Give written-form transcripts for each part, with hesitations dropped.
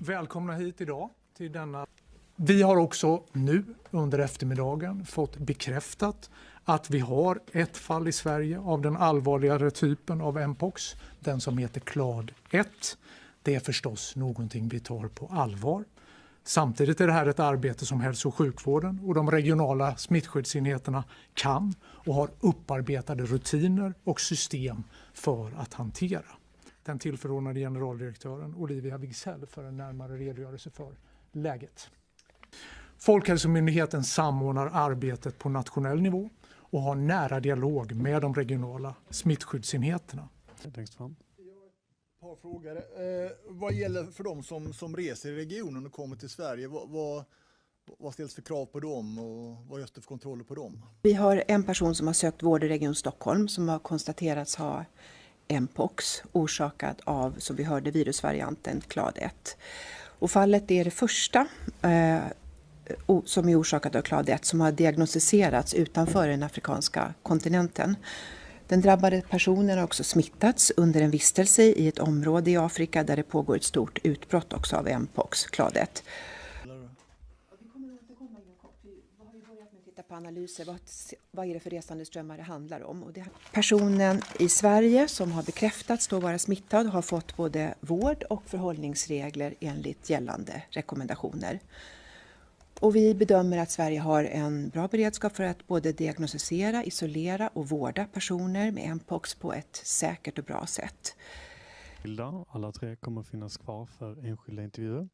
Välkomna hit idag till denna. Vi har också nu under eftermiddagen fått bekräftat att vi har ett fall i Sverige av den allvarligare typen av Mpox, den som heter clade 1. Det är förstås någonting vi tar på allvar. Samtidigt är det här ett arbete som hälso- och sjukvården och de regionala smittskyddsenheterna kan och har upparbetade rutiner och system för att hantera. Den tillförordnade generaldirektören Olivia Wigsell för en närmare redogörelse för läget. Folkhälsomyndigheten samordnar arbetet på nationell nivå och har nära dialog med de regionala smittskyddsenheterna. Längst fram. Ett par frågor. Vad gäller för de som reser i regionen och kommer till Sverige? Vad ställs för krav på dem och vad görs det för kontroller på dem? Vi har en person som har sökt vård i Region Stockholm som har konstaterats ha Mpox orsakad av, som vi hörde, virusvarianten clade 1. Och fallet är det första som är orsakat av clade 1 som har diagnostiserats utanför den afrikanska kontinenten. Den drabbade personen har också smittats under en vistelse i ett område i Afrika där det pågår ett stort utbrott också av Mpox, clade 1. Vi kommer att återkomma inom kort. Vi har ju börjat med att titta på analyser. Vad är det för resandeströmmar det handlar om? Och personen i Sverige som har bekräftats då vara smittad har fått både vård och förhållningsregler enligt gällande rekommendationer. Och vi bedömer att Sverige har en bra beredskap för att både diagnostisera, isolera och vårda personer med Mpox på ett säkert och bra sätt. Alla tre kommer finnas kvar för enskilda intervjuer.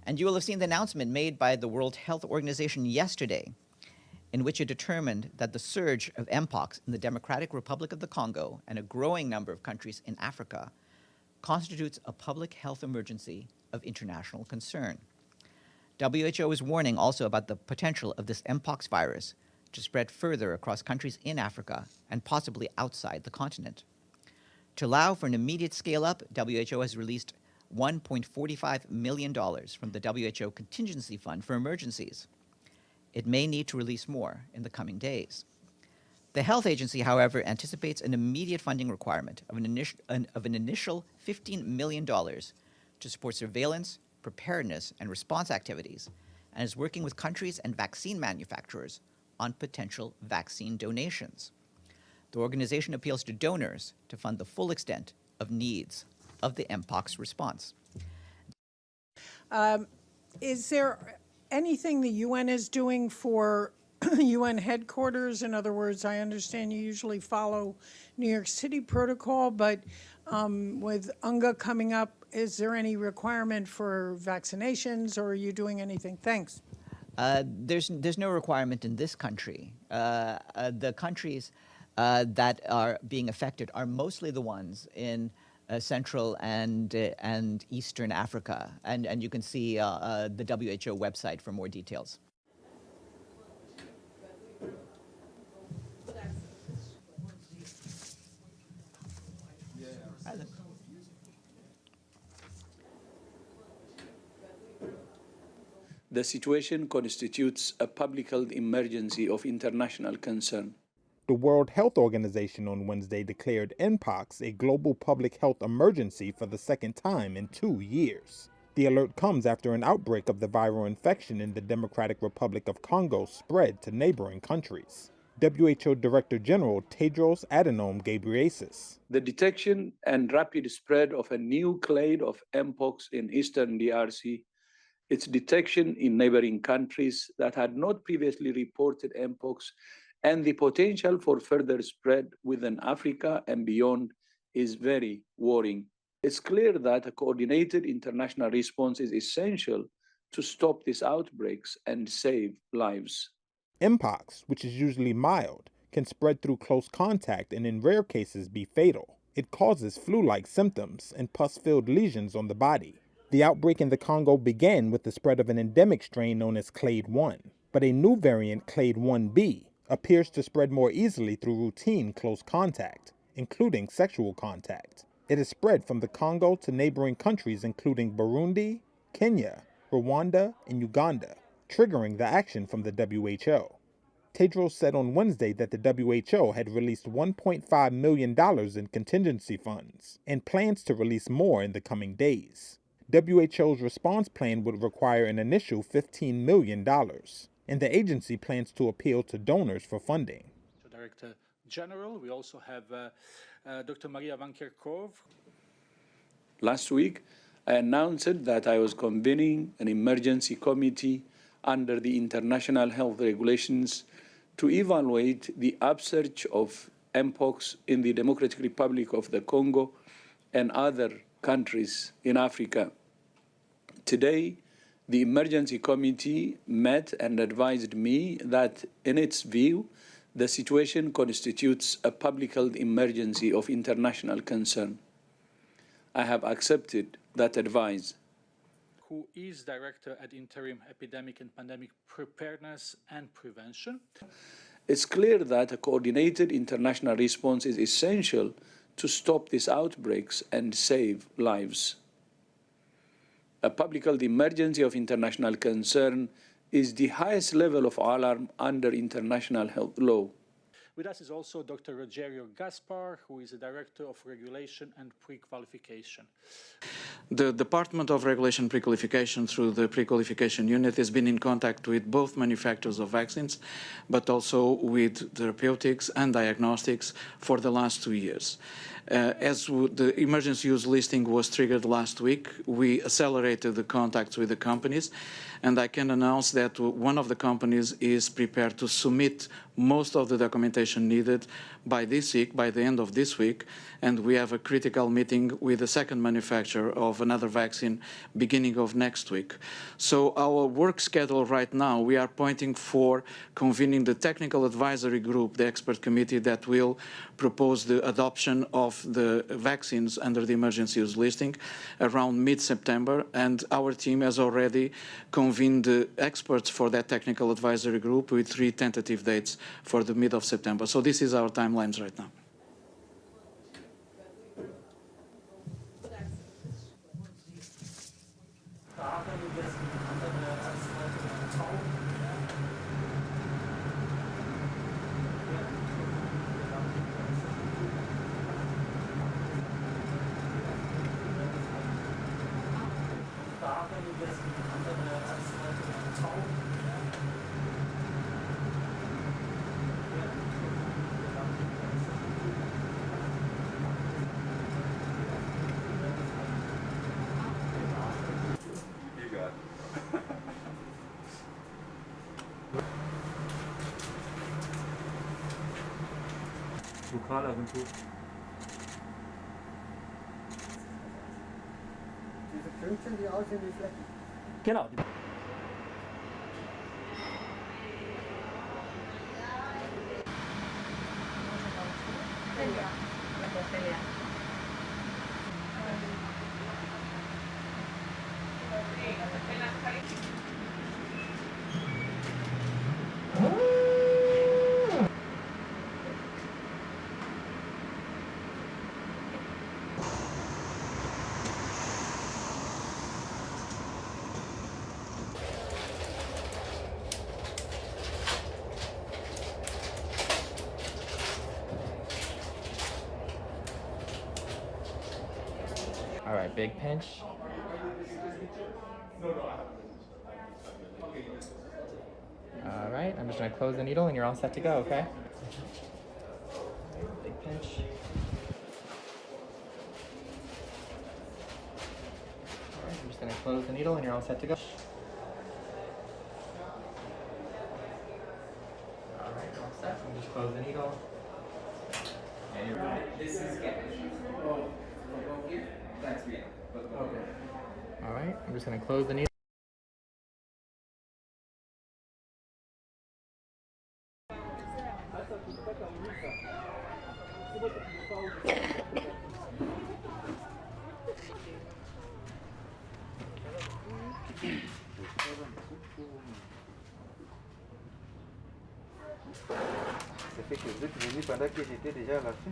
And you will have seen the announcement made by the World Health Organization yesterday, in which it determined that the surge of Mpox in the Democratic Republic of the Congo and a growing number of countries in Africa constitutes a public health emergency of international concern. WHO is warning also about the potential of this Mpox virus to spread further across countries in Africa and possibly outside the continent. To allow for an immediate scale-up, WHO has released $1.45 million from the WHO Contingency Fund for emergencies. It may need to release more in the coming days. The health agency, however, anticipates an immediate funding requirement of an initial $15 million to support surveillance, preparedness, and response activities, and is working with countries and vaccine manufacturers on potential vaccine donations. The organization appeals to donors to fund the full extent of needs of the Mpox response. Is there anything the UN is doing for UN headquarters? In other words, I understand you usually follow New York City protocol, but with UNGA coming up, is there any requirement for vaccinations, or are you doing anything? Thanks. There's no requirement in this country. The countries that are being affected are mostly the ones in Central and Eastern Africa, and you can see the WHO website for more details. The situation constitutes a public health emergency of international concern. The World Health Organization on Wednesday declared Mpox a global public health emergency for the second time in 2 years. The alert comes after an outbreak of the viral infection in the Democratic Republic of Congo spread to neighboring countries. WHO Director General Tedros Adhanom Ghebreyesus. The detection and rapid spread of a new clade of Mpox in eastern DRC, its detection in neighboring countries that had not previously reported Mpox, and the potential for further spread within Africa and beyond is very worrying. It's clear that a coordinated international response is essential to stop these outbreaks and save lives. Mpox, which is usually mild, can spread through close contact and in rare cases be fatal. It causes flu-like symptoms and pus-filled lesions on the body. The outbreak in the Congo began with the spread of an endemic strain known as clade 1, but a new variant, clade 1b, appears to spread more easily through routine close contact, including sexual contact. It has spread from the Congo to neighboring countries including Burundi, Kenya, Rwanda, and Uganda, triggering the action from the WHO. Tedros said on Wednesday that the WHO had released $1.5 million in contingency funds and plans to release more in the coming days. WHO's response plan would require an initial $15 million, and the agency plans to appeal to donors for funding. Director General, we also have Dr. Maria Van Kerkhove. Last week, I announced that I was convening an emergency committee under the international health regulations to evaluate the upsurge of Mpox in the Democratic Republic of the Congo and other countries in Africa. Today, the emergency committee met and advised me that, in its view, the situation constitutes a public health emergency of international concern. I have accepted that advice. Who is Director at Interim Epidemic and Pandemic Preparedness and Prevention. It's clear that a coordinated international response is essential to stop these outbreaks and save lives. A public health emergency of international concern is the highest level of alarm under international health law. With us is also Dr. Rogerio Gaspar, who is the Director of Regulation and Pre-Qualification. The Department of Regulation Pre-Qualification, through the Pre-Qualification Unit, has been in contact with both manufacturers of vaccines, but also with therapeutics and diagnostics for the last 2 years. As the emergency use listing was triggered last week, we accelerated the contacts with the companies, and I can announce that one of the companies is prepared to submit most of the documentation needed by this week, by the end of this week, and we have a critical meeting with the second manufacturer of another vaccine beginning of next week. So our work schedule right now, we are pointing for convening the technical advisory group, the expert committee that will propose the adoption of the vaccines under the emergency use listing around mid-September, and our team has already convened the experts for that technical advisory group with 3 tentative dates for the mid of September. So this is our timelines right now. Lokalagentur. Diese Pünktchen, die aussehen wie Flecken. Genau. All right, big pinch. All right, I'm just gonna close the needle and you're all set to go, okay? Big pinch. All right, I'm just gonna close the needle and you're all set to go. All right, you're all set. I'm just close the needle. And you're right. This is good. All right, I'm just going to close the needle. Ça fait que vous êtes venu pendant que j'étais déjà à la fin.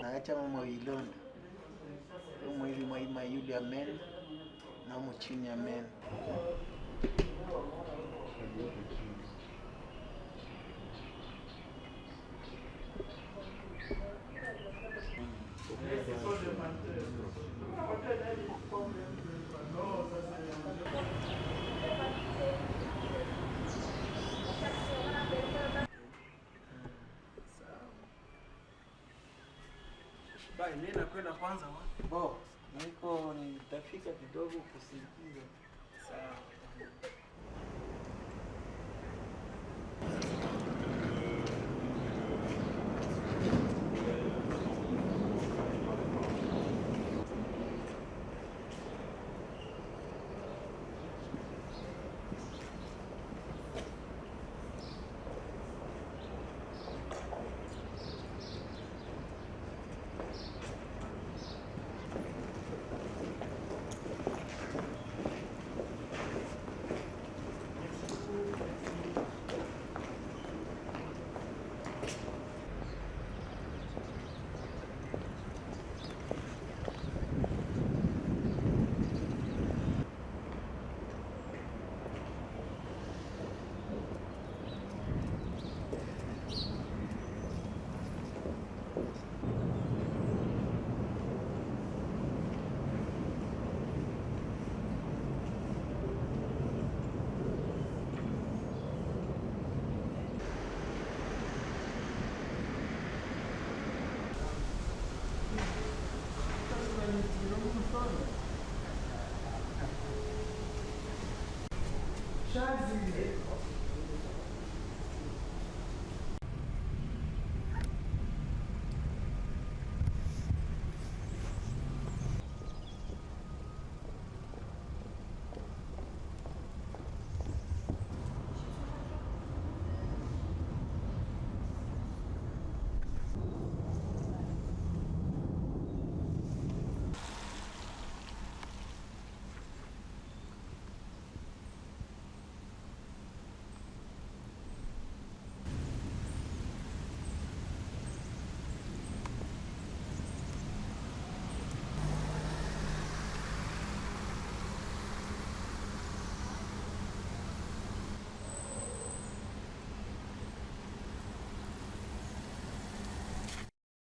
Naacha mama ilonda umwili mwa yule amen na chini amen. Bye, mimi nakwenda kwanza wapi? Bo, niko nitafika kidogo kusindikiza. Sawa. Shazi